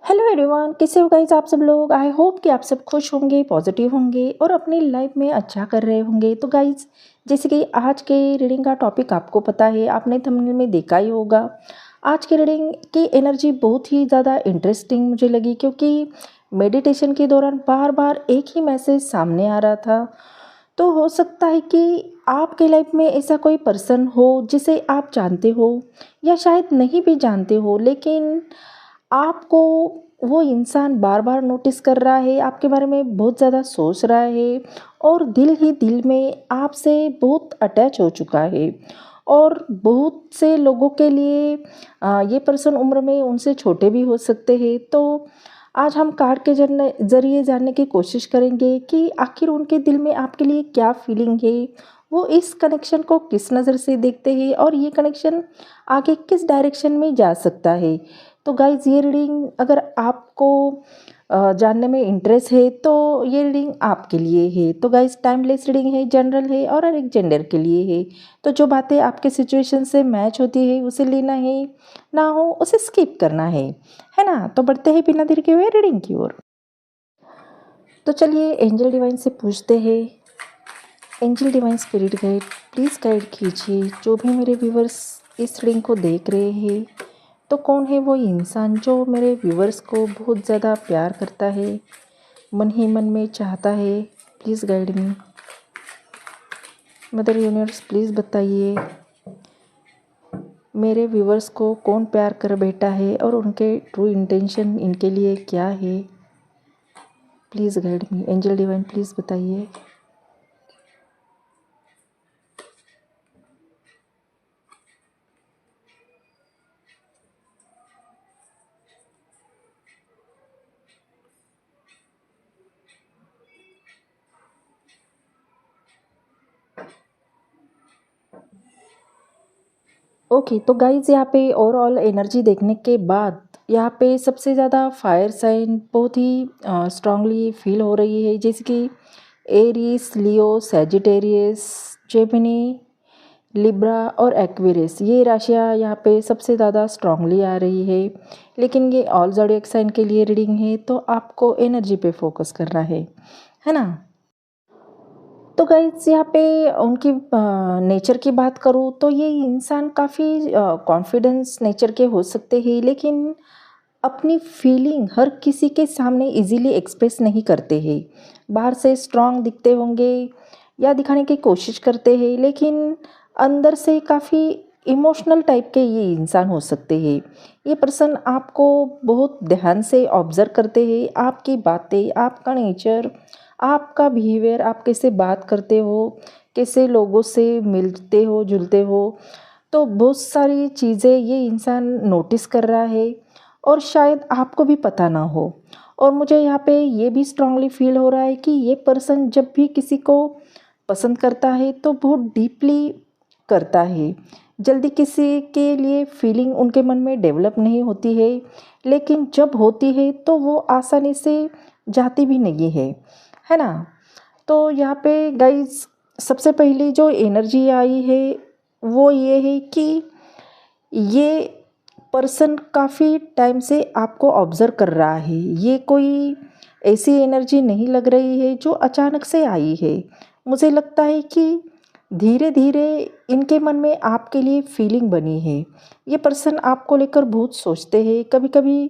Hello everyone, कैसे हो guys आप सब लोग। आई होप कि आप सब खुश होंगे, पॉजिटिव होंगे और अपनी लाइफ में अच्छा कर रहे होंगे। तो गाइस, जैसे कि आज के रीडिंग का टॉपिक आपको पता है, आपने थंबनेल में देखा ही होगा। आज के रीडिंग की एनर्जी बहुत ही ज़्यादा इंटरेस्टिंग मुझे लगी, क्योंकि मेडिटेशन के दौरान बार बार एक ही मैसेज सामने आ रहा था। तो हो सकता है कि आपके लाइफ में ऐसा कोई पर्सन हो जिसे आप जानते हो या शायद नहीं भी जानते हो, लेकिन आपको वो इंसान बार बार नोटिस कर रहा है, आपके बारे में बहुत ज़्यादा सोच रहा है और दिल ही दिल में आपसे बहुत अटैच हो चुका है। और बहुत से लोगों के लिए ये पर्सन उम्र में उनसे छोटे भी हो सकते हैं। तो आज हम कार्ड के जरिए जानने की कोशिश करेंगे कि आखिर उनके दिल में आपके लिए क्या फीलिंग है, वो इस कनेक्शन को किस नज़र से देखते हैं और ये कनेक्शन आगे किस डायरेक्शन में जा सकता है। तो गाइज, ये रीडिंग अगर आपको जानने में इंटरेस्ट है तो ये रीडिंग आपके लिए है। तो गाइज, टाइमलेस रीडिंग है, जनरल है और हर एक जेंडर के लिए है। तो जो बातें आपके सिचुएशन से मैच होती है उसे लेना है, ना हो उसे स्किप करना है ना। तो बढ़ते हैं बिना देर के हुए रीडिंग की ओर। तो चलिए एंजल डिवाइन से पूछते हैं। Angel divine spirit guide, please guide कीजिए जो भी मेरे व्यूवर्स इस रीडिंग को देख रहे हैं। तो कौन है वो इंसान जो मेरे व्यूवर्स को बहुत ज़्यादा प्यार करता है, मन ही मन में चाहता है। Please guide me. Mother universe, please बताइए मेरे व्यूवर्स को कौन प्यार कर बैठा है और उनके ट्रू इंटेंशन इनके लिए क्या है। Please guide me. Angel divine, please बताइए। ओके, तो गाइज यहाँ पे ओवरऑल एनर्जी देखने के बाद यहाँ पे सबसे ज़्यादा फायर साइन बहुत ही स्ट्रांगली फील हो रही है, जैसे कि एरीज, लियो, सैजिटेरियस, जेमिनी, लिब्रा और एक्वेरियस। ये राशियाँ यहाँ पे सबसे ज़्यादा स्ट्रांगली आ रही है। लेकिन ये ऑल ज़ोडिएक साइन के लिए रीडिंग है, तो आपको एनर्जी पे फोकस करना है ना। तो गाइस, यहाँ पे उनकी नेचर की बात करूँ तो ये इंसान काफ़ी कॉन्फिडेंस नेचर के हो सकते हैं, लेकिन अपनी फीलिंग हर किसी के सामने इजीली एक्सप्रेस नहीं करते हैं। बाहर से स्ट्रांग दिखते होंगे या दिखाने की कोशिश करते हैं, लेकिन अंदर से काफ़ी इमोशनल टाइप के ये इंसान हो सकते हैं। ये पर्सन आपको बहुत ध्यान से ऑब्जर्व करते हैं, आपकी बातें, आपका नेचर, आपका बिहेवियर, आप कैसे बात करते हो, कैसे लोगों से मिलते हो जुलते हो। तो बहुत सारी चीज़ें ये इंसान नोटिस कर रहा है और शायद आपको भी पता ना हो। और मुझे यहाँ पे ये भी स्ट्रांगली फील हो रहा है कि ये पर्सन जब भी किसी को पसंद करता है तो बहुत डीपली करता है। जल्दी किसी के लिए फीलिंग उनके मन में डेवलप नहीं होती है, लेकिन जब होती है तो वो आसानी से जाती भी नहीं है ना। तो यहाँ पे गाइज, सबसे पहली जो एनर्जी आई है वो ये है कि ये पर्सन काफ़ी टाइम से आपको ऑब्ज़र्व कर रहा है। ये कोई ऐसी एनर्जी नहीं लग रही है जो अचानक से आई है। मुझे लगता है कि धीरे धीरे इनके मन में आपके लिए फीलिंग बनी है। ये पर्सन आपको लेकर बहुत सोचते हैं, कभी कभी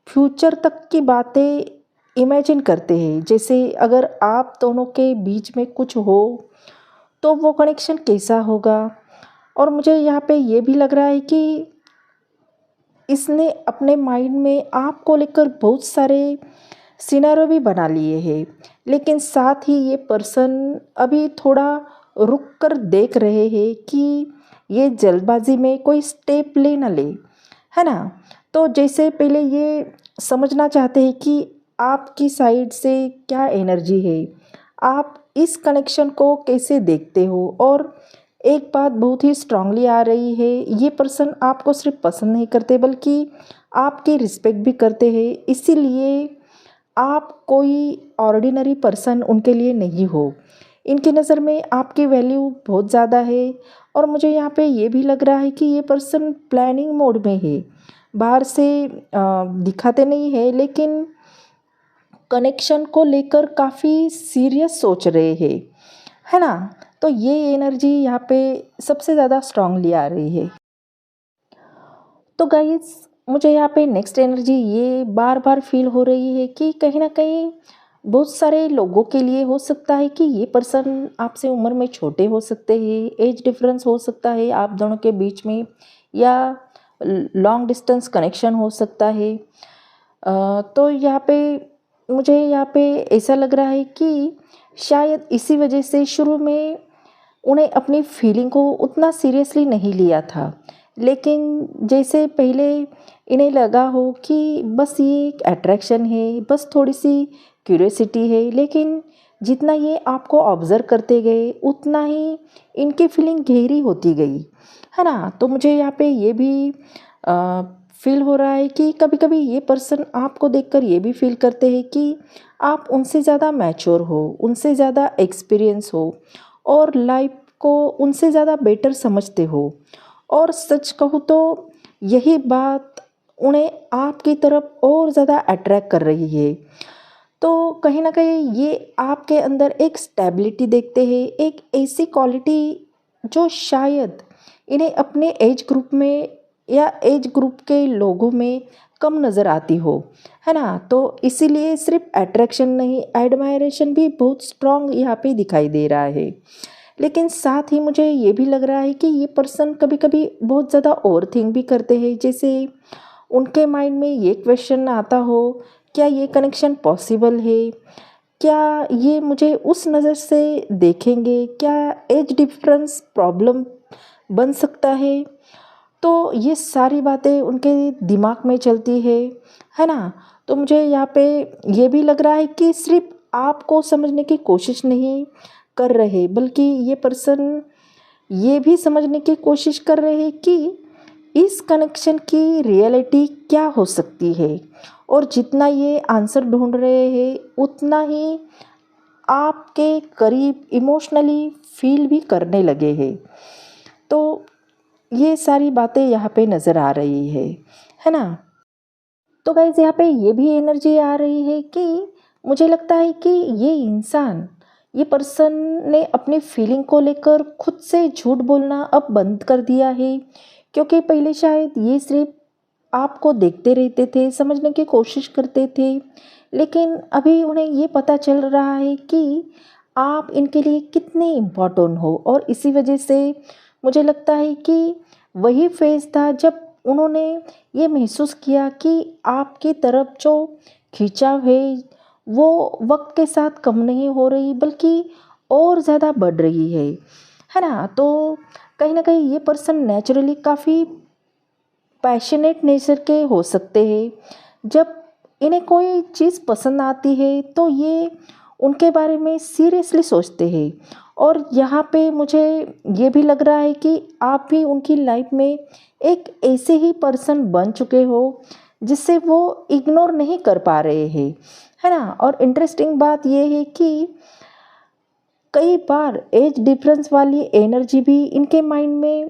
फ्यूचर तक की बातें इमेजिन करते हैं, जैसे अगर आप दोनों के बीच में कुछ हो तो वो कनेक्शन कैसा होगा। और मुझे यहाँ पे ये भी लग रहा है कि इसने अपने माइंड में आपको लेकर बहुत सारे सिनेरियो भी बना लिए हैं, लेकिन साथ ही ये पर्सन अभी थोड़ा रुक कर देख रहे हैं कि ये जल्दबाजी में कोई स्टेप ले ना ले, है ना। तो जैसे पहले ये समझना चाहते हैं कि आपकी साइड से क्या एनर्जी है, आप इस कनेक्शन को कैसे देखते हो। और एक बात बहुत ही स्ट्रांगली आ रही है, ये पर्सन आपको सिर्फ पसंद नहीं करते बल्कि आपकी रिस्पेक्ट भी करते हैं। इसीलिए आप कोई ऑर्डिनरी पर्सन उनके लिए नहीं हो। इनकी नज़र में आपकी वैल्यू बहुत ज़्यादा है। और मुझे यहाँ पे ये भी लग रहा है कि ये पर्सन प्लानिंग मोड में है। बाहर से दिखाते नहीं है, लेकिन कनेक्शन को लेकर काफ़ी सीरियस सोच रहे हैं, है ना। तो ये एनर्जी यहाँ पे सबसे ज़्यादा स्ट्रांगली आ रही है। तो गाइस, मुझे यहाँ पे नेक्स्ट एनर्जी ये बार बार फील हो रही है कि कहीं ना कहीं बहुत सारे लोगों के लिए हो सकता है कि ये पर्सन आपसे उम्र में छोटे हो सकते हैं, एज डिफरेंस हो सकता है आप दोनों के बीच में, या लॉन्ग डिस्टेंस कनेक्शन हो सकता है। तो यहाँ पे मुझे यहाँ पे ऐसा लग रहा है कि शायद इसी वजह से शुरू में उन्हें अपनी फीलिंग को उतना सीरियसली नहीं लिया था, लेकिन जैसे पहले इन्हें लगा हो कि बस ये एक अट्रैक्शन है, बस थोड़ी सी क्यूरियोसिटी है, लेकिन जितना ये आपको ऑब्ज़र्व करते गए उतना ही इनकी फीलिंग गहरी होती गई, है ना। तो मुझे यहाँ पे ये भी फील हो रहा है कि कभी कभी ये पर्सन आपको देखकर ये भी फील करते हैं कि आप उनसे ज़्यादा मैच्योर हो, उनसे ज़्यादा एक्सपीरियंस हो और लाइफ को उनसे ज़्यादा बेटर समझते हो। और सच कहूँ तो यही बात उन्हें आपकी तरफ और ज़्यादा अट्रैक्ट कर रही है। तो कहीं ना कहीं ये आपके अंदर एक स्टेबिलिटी देखते हैं, एक ऐसी क्वालिटी जो शायद इन्हें अपने एज ग्रुप में या एज ग्रुप के लोगों में कम नज़र आती हो, है ना। तो इसीलिए सिर्फ अट्रैक्शन नहीं, एडमायरेशन भी बहुत स्ट्रांग यहाँ पे दिखाई दे रहा है। लेकिन साथ ही मुझे ये भी लग रहा है कि ये पर्सन कभी कभी बहुत ज़्यादा ओवर थिंक भी करते हैं, जैसे उनके माइंड में ये क्वेश्चन आता हो, क्या ये कनेक्शन पॉसिबल है, क्या ये मुझे उस नज़र से देखेंगे, क्या एज डिफरेंस प्रॉब्लम बन सकता है। तो ये सारी बातें उनके दिमाग में चलती है ना। तो मुझे यहाँ पे ये भी लग रहा है कि सिर्फ आपको समझने की कोशिश नहीं कर रहे, बल्कि ये पर्सन ये भी समझने की कोशिश कर रहे हैं कि इस कनेक्शन की रियलिटी क्या हो सकती है। और जितना ये आंसर ढूंढ रहे हैं उतना ही आपके करीब इमोशनली फील भी करने लगे हैं। तो ये सारी बातें यहाँ पे नज़र आ रही है ना। तो गाइज, यहाँ पे ये भी एनर्जी आ रही है कि मुझे लगता है कि ये इंसान, ये पर्सन ने अपनी फीलिंग को लेकर खुद से झूठ बोलना अब बंद कर दिया है, क्योंकि पहले शायद ये सिर्फ आपको देखते रहते थे, समझने की कोशिश करते थे, लेकिन अभी उन्हें ये पता चल रहा है कि आप इनके लिए कितने इम्पोर्टेंट हो। और इसी वजह से मुझे लगता है कि वही फेज़ था जब उन्होंने ये महसूस किया कि आपकी तरफ जो खिंचाव है वो वक्त के साथ कम नहीं हो रही, बल्कि और ज़्यादा बढ़ रही है ना। तो कहीं ना कहीं ये पर्सन नेचुरली काफ़ी पैशनेट नेचर के हो सकते हैं। जब इन्हें कोई चीज़ पसंद आती है तो ये उनके बारे में सीरियसली सोचते हैं। और यहाँ पे मुझे ये भी लग रहा है कि आप भी उनकी लाइफ में एक ऐसे ही पर्सन बन चुके हो जिससे वो इग्नोर नहीं कर पा रहे हैं, है ना। और इंटरेस्टिंग बात ये है कि कई बार एज डिफरेंस वाली एनर्जी भी इनके माइंड में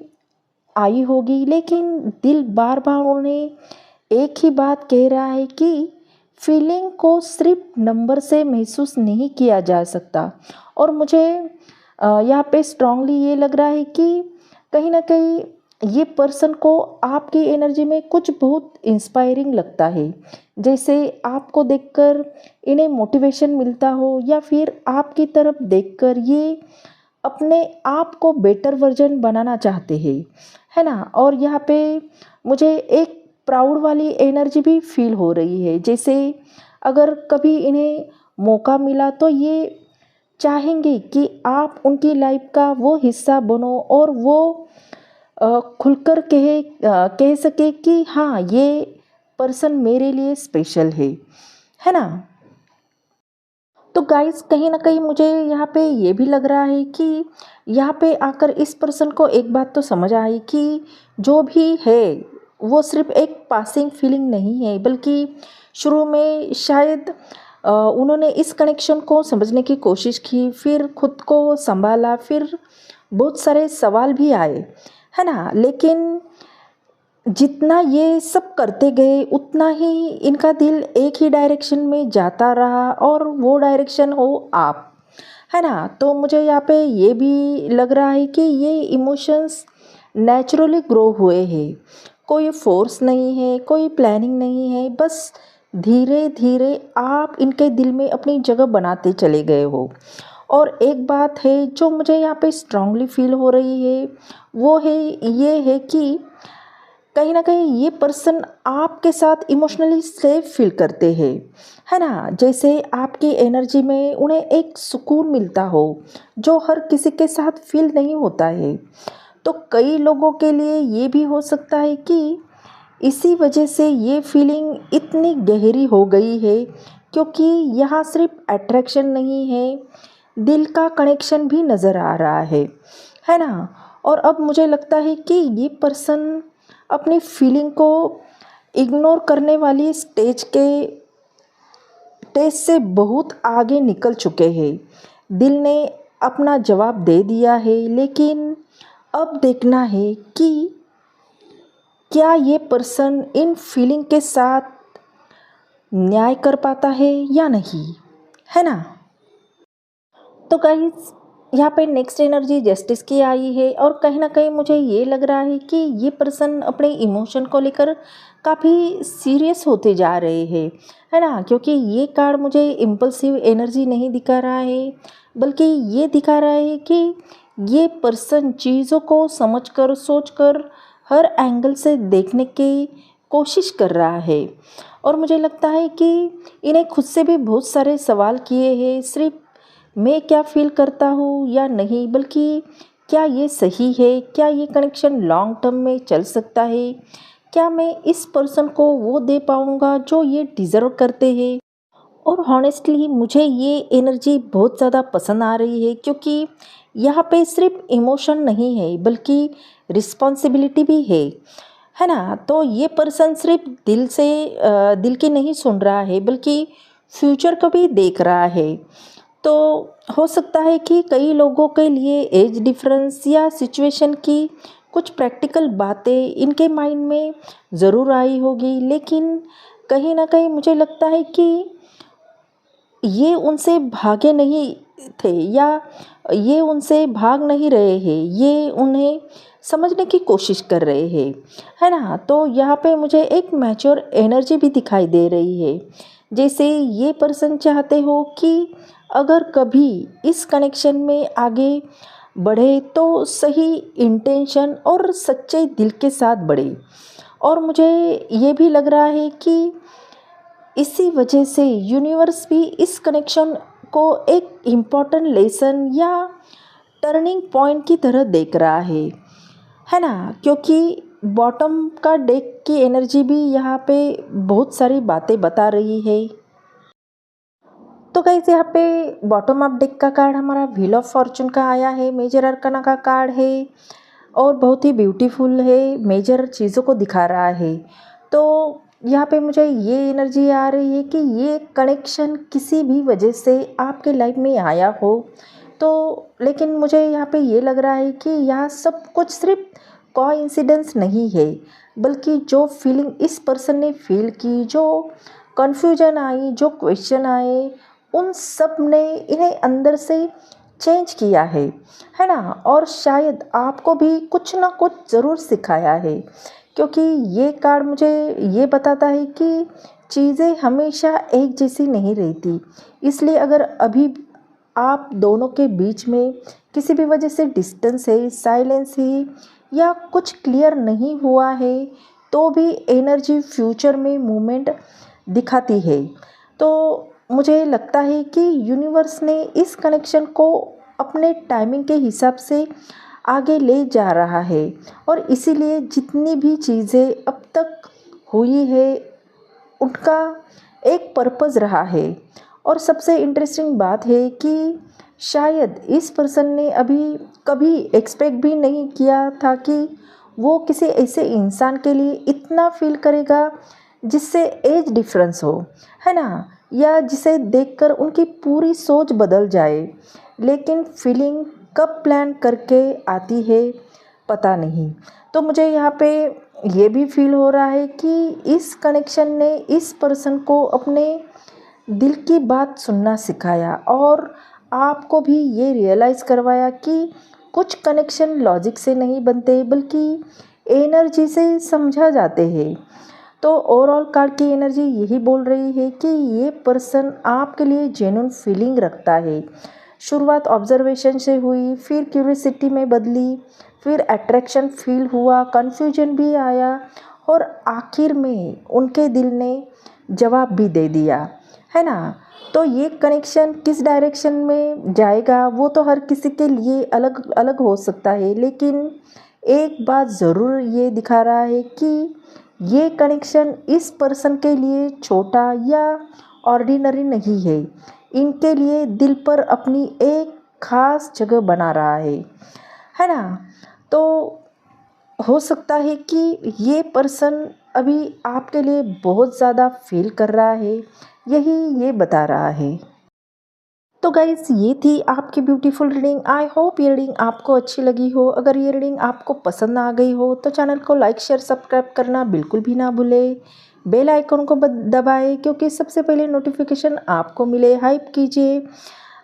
आई होगी, लेकिन दिल बार बार उन्हें एक ही बात कह रहा है कि फीलिंग को सिर्फ नंबर से महसूस नहीं किया जा सकता। और मुझे यहाँ पे स्ट्रांगली ये लग रहा है कि कहीं ना कहीं ये पर्सन को आपकी एनर्जी में कुछ बहुत इंस्पायरिंग लगता है, जैसे आपको देखकर इन्हें मोटिवेशन मिलता हो, या फिर आपकी तरफ देखकर ये अपने आप को बेटर वर्जन बनाना चाहते हैं, है ना। और यहाँ पे मुझे एक प्राउड वाली एनर्जी भी फील हो रही है, जैसे अगर कभी इन्हें मौका मिला तो ये चाहेंगे कि आप उनकी लाइफ का वो हिस्सा बनो और वो खुलकर कह सके कि हाँ, ये पर्सन मेरे लिए स्पेशल है ना। तो गाइस, कहीं ना कहीं मुझे यहाँ पे ये भी लग रहा है कि यहाँ पे आकर इस पर्सन को एक बात तो समझ आई कि जो भी है वो सिर्फ एक पासिंग फीलिंग नहीं है, बल्कि शुरू में शायद उन्होंने इस कनेक्शन को समझने की कोशिश की, फिर खुद को संभाला, फिर बहुत सारे सवाल भी आए, है ना। लेकिन जितना ये सब करते गए उतना ही इनका दिल एक ही डायरेक्शन में जाता रहा, और वो डायरेक्शन हो आप, है ना। तो मुझे यहाँ पे ये भी लग रहा है कि ये इमोशंस नेचुरली ग्रो हुए हैं, कोई फोर्स नहीं है, कोई प्लानिंग नहीं है, बस धीरे धीरे आप इनके दिल में अपनी जगह बनाते चले गए हो। और एक बात है जो मुझे यहाँ पे स्ट्रांगली फील हो रही है, वो है, ये है कि कहीं न कहीं ये पर्सन आपके साथ इमोशनली सेफ फ़ील करते हैं, है ना? जैसे आपकी एनर्जी में उन्हें एक सुकून मिलता हो, जो हर किसी के साथ फ़ील नहीं होता है। तो कई लोगों के लिए ये भी हो सकता है कि इसी वजह से ये फीलिंग इतनी गहरी हो गई है, क्योंकि यहाँ सिर्फ़ अट्रैक्शन नहीं है, दिल का कनेक्शन भी नज़र आ रहा है ना? और अब मुझे लगता है कि ये पर्सन अपनी फीलिंग को इग्नोर करने वाली स्टेज से बहुत आगे निकल चुके हैं। दिल ने अपना जवाब दे दिया है, लेकिन अब देखना है कि क्या ये पर्सन इन फीलिंग के साथ न्याय कर पाता है या नहीं, है ना। तो गाइस, यहाँ पे नेक्स्ट एनर्जी जस्टिस की आई है, और कहीं ना कहीं मुझे ये लग रहा है कि ये पर्सन अपने इमोशन को लेकर काफ़ी सीरियस होते जा रहे हैं, है ना। क्योंकि ये कार्ड मुझे इम्पल्सिव एनर्जी नहीं दिखा रहा है, बल्कि ये दिखा रहा है कि ये पर्सन चीज़ों को समझकर सोचकर हर एंगल से देखने की कोशिश कर रहा है। और मुझे लगता है कि इन्हें खुद से भी बहुत सारे सवाल किए हैं, सिर्फ मैं क्या फ़ील करता हूँ या नहीं, बल्कि क्या ये सही है, क्या ये कनेक्शन लॉन्ग टर्म में चल सकता है, क्या मैं इस पर्सन को वो दे पाऊँगा जो ये डिज़र्व करते हैं। और हॉनेस्टली मुझे ये एनर्जी बहुत ज़्यादा पसंद आ रही है, क्योंकि यहाँ पे सिर्फ इमोशन नहीं है, बल्कि रिस्पॉन्सिबिलिटी भी है ना। तो ये पर्सन सिर्फ दिल की नहीं सुन रहा है, बल्कि फ्यूचर को भी देख रहा है। तो हो सकता है कि कई लोगों के लिए एज डिफरेंस या सिचुएशन की कुछ प्रैक्टिकल बातें इनके माइंड में ज़रूर आई होगी, लेकिन कहीं ना कहीं मुझे लगता है कि ये उनसे भागे नहीं थे, या ये उनसे भाग नहीं रहे हैं, ये उन्हें समझने की कोशिश कर रहे हैं, है ना। तो यहाँ पे मुझे एक मैच्योर एनर्जी भी दिखाई दे रही है, जैसे ये पर्सन चाहते हो कि अगर कभी इस कनेक्शन में आगे बढ़े तो सही इंटेंशन और सच्चे दिल के साथ बढ़े। और मुझे ये भी लग रहा है कि इसी वजह से यूनिवर्स भी इस कनेक्शन को एक इम्पॉर्टेंट लेसन या टर्निंग पॉइंट की तरह देख रहा है ना। क्योंकि बॉटम का डेक की एनर्जी भी यहाँ पे बहुत सारी बातें बता रही है। तो गाइस, यहाँ पे बॉटम अप डेक का कार्ड हमारा व्हील ऑफ फॉर्चून का आया है, मेजर अरकाना का कार्ड है, और बहुत ही ब्यूटीफुल है, मेजर चीज़ों को दिखा रहा है। तो यहाँ पे मुझे ये एनर्जी आ रही है कि ये कनेक्शन किसी भी वजह से आपके लाइफ में आया हो, तो लेकिन मुझे यहाँ पे ये लग रहा है कि यहाँ सब कुछ सिर्फ कोइंसिडेंस नहीं है, बल्कि जो फीलिंग इस पर्सन ने फील की, जो कन्फ्यूजन आई, जो क्वेश्चन आए, उन सब ने इन्हें अंदर से चेंज किया है ना। और शायद आपको भी कुछ ना कुछ ज़रूर सिखाया है, क्योंकि ये कार्ड मुझे ये बताता है कि चीज़ें हमेशा एक जैसी नहीं रहती। इसलिए अगर अभी आप दोनों के बीच में किसी भी वजह से डिस्टेंस है, साइलेंस है, या कुछ क्लियर नहीं हुआ है, तो भी एनर्जी फ्यूचर में मूवमेंट दिखाती है। तो मुझे लगता है कि यूनिवर्स ने इस कनेक्शन को अपने टाइमिंग के हिसाब से आगे ले जा रहा है, और इसीलिए जितनी भी चीज़ें अब तक हुई है उनका एक पर्पज़ रहा है। और सबसे इंटरेस्टिंग बात है कि शायद इस पर्सन ने अभी कभी एक्सपेक्ट भी नहीं किया था कि वो किसी ऐसे इंसान के लिए इतना फील करेगा जिससे एज डिफरेंस हो, है ना, या जिसे देखकर उनकी पूरी सोच बदल जाए। लेकिन फीलिंग कब प्लान करके आती है पता नहीं। तो मुझे यहाँ पे ये भी फील हो रहा है कि इस कनेक्शन ने इस पर्सन को अपने दिल की बात सुनना सिखाया और आपको भी ये रियलाइज़ करवाया कि कुछ कनेक्शन लॉजिक से नहीं बनते बल्कि एनर्जी से समझा जाते हैं। तो ओवरऑल कार्ड की एनर्जी यही बोल रही है कि ये पर्सन आपके लिए जेन्युइन फीलिंग रखता है। शुरुआत ऑब्जर्वेशन से हुई, फिर क्यूरियोसिटी में बदली, फिर अट्रैक्शन फील हुआ, कन्फ्यूजन भी आया और आखिर में उनके दिल ने जवाब भी दे दिया, है ना। तो ये कनेक्शन किस डायरेक्शन में जाएगा वो तो हर किसी के लिए अलग अलग हो सकता है, लेकिन एक बात ज़रूर ये दिखा रहा है कि ये कनेक्शन इस पर्सन के लिए छोटा या ऑर्डिनरी नहीं है, इनके लिए दिल पर अपनी एक खास जगह बना रहा है ना। तो हो सकता है कि ये पर्सन अभी आपके लिए बहुत ज़्यादा फील कर रहा है, यही ये बता रहा है। तो गाइस ये थी आपकी ब्यूटीफुल रीडिंग। आई होप ये रीडिंग आपको अच्छी लगी हो। अगर ये रीडिंग आपको पसंद आ गई हो तो चैनल को लाइक शेयर सब्सक्राइब करना बिल्कुल भी ना भूलें। बेल आइकन को दबाएं क्योंकि सबसे पहले नोटिफिकेशन आपको मिले। हाइप कीजिए।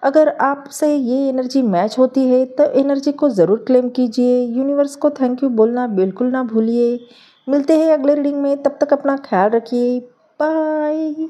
अगर आपसे ये एनर्जी मैच होती है तो एनर्जी को ज़रूर क्लेम कीजिए। यूनिवर्स को थैंक यू बोलना बिल्कुल ना भूलिए। मिलते हैं अगले रीडिंग में, तब तक अपना ख्याल रखिए। बाय।